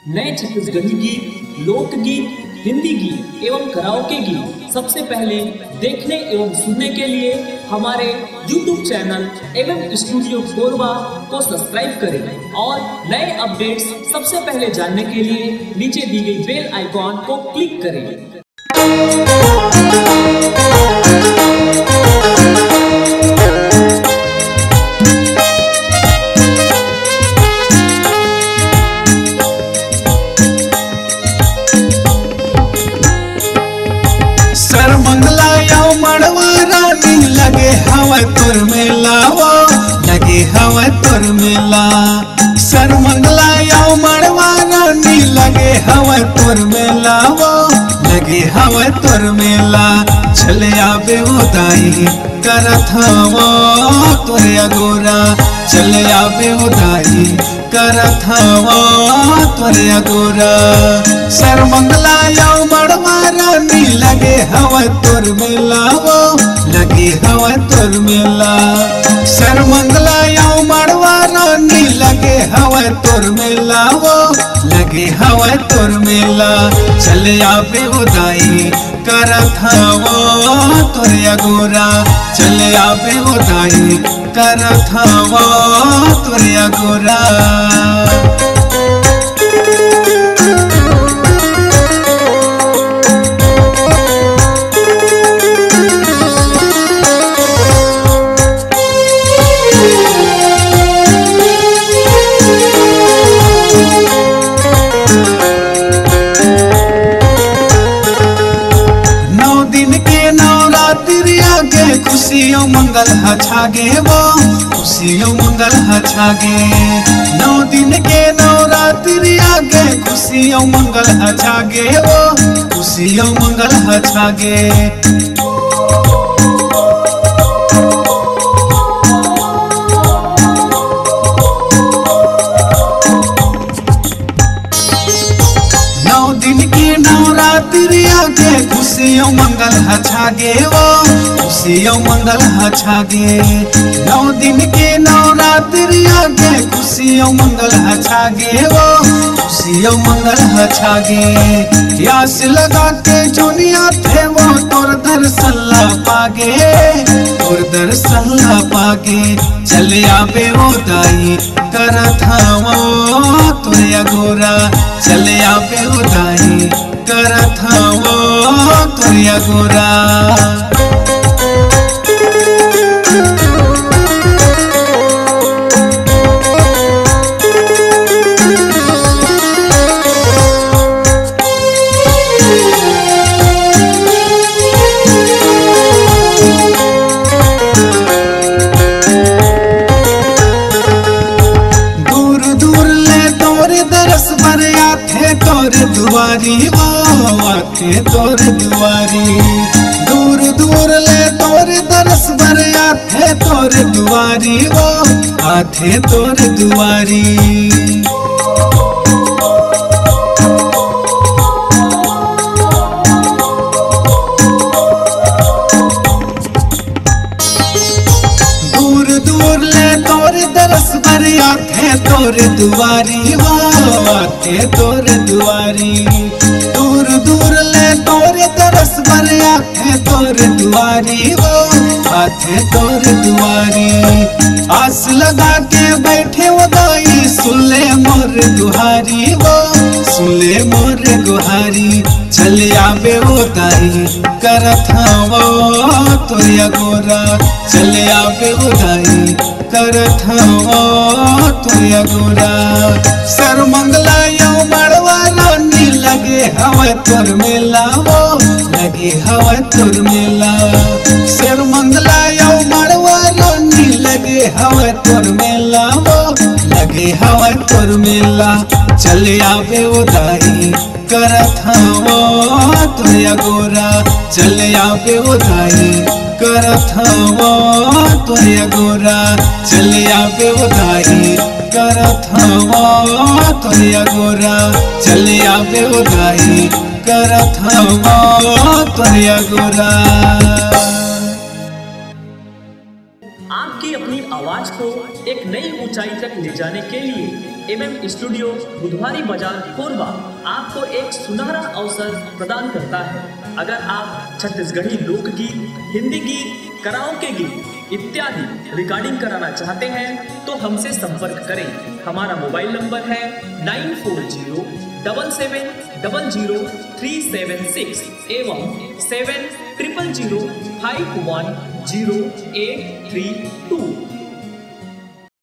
नए छत्तीसगढ़ी गीत, लोकगीत, हिंदी गीत एवं कराओके गीत सबसे पहले देखने एवं सुनने के लिए हमारे YouTube चैनल एवं स्टूडियो कोरबा को सब्सक्राइब करें और नए अपडेट्स सबसे पहले जानने के लिए नीचे दी गई बेल आइकॉन को क्लिक करें। लगे हवा तोर मेला वो लगे हवा तोर मेला सर मंगला याओ मड़वा रानी लगे हवा तोर मेला वो लगे हवा तोर मेला चले आवे उदाई करत हवा तोरे अगोरा चले आवे उदाई करत हवा तोरे अगोरा सर मंगला याओ मड़वा रानी लगे हवा तोर मेला वो लगे हवा तोर मेला सर मंगला याओ मड़वा रानी लगे हवा तोर मेला वो लगे हवा तोर मेला चले आवे उदाई करत हवा तोरे अगोरा चले आवे उदाई करत हवा तोरे अगोरा। खुशियों मंगल छागे वो खुशियों मंगल छागे 9 दिन के नवरात्रि आगे खुशियों मंगल छागे वो खुशियों मंगल छागे। 9 दिन की नवरात्रि आगे खुशियों मंगल छागे वो खुशियों मंगल छागे 9 दिन के नवरात्रि आगे खुशियों मंगल छागे वो खुशियों मंगल छागे। यास लगा के जोनिया थे वो तोर दर्शन ला पागे तोर दर्शन ला पागे चले आवे वो दाई करत हवा तोरे अगोरा चले आवे वो दाई करत हवा तोरे अगोरा। तोर दुआरी वो आथे तोर दुआरी दूर दूर ले तोर दरस भर आथे तोर दुआरी वो आथे तोर दुआरी। दूर दूर ले तोर दरस भर आथे तोर दुआरी वो आथे तोर दुआरी दूर दूर ले तोर दरस भर आथे तोर दुआरी वो आथे तोर दुआरी। आस लगा के बैठे वो दाई सुले मोर गुहारी वो सुले मोर गुहारी चले आवे वो दाई करत हवा तोरे अगोरा चले आवे वो दाई करत हवा तोरे अगोरा सर मंगला याओ मड़वा रानी लगे हवा तोर मेला वो लगे हवा तोर मेला सर मंगला याओ मड़वा रानी लगे हवा तोर मेला वो लगे हवा तोर मेला चले आवे वो दाई करत हवा तोरे अगोरा चले आवे वो दाई करत हवा तोरे अगोरा चले आवे वो दाई करत हवा तोरे अगोरा चले आवे वो दाई करत हवा तोरे अगोरा। आपकी अपनी आवाज को एक नई ऊंचाई तक ले जाने के लिए एमएम स्टूडियो बुधवारी बाजार कोरबा आपको एक सुनहरा अवसर प्रदान करता है। अगर आप छत्तीसगढ़ी लोकगीत, हिंदी गीत, कराओके गीत इत्यादि रिकॉर्डिंग कराना चाहते हैं तो हमसे संपर्क करें। हमारा मोबाइल नंबर है 9407700376 एवं 7005100832।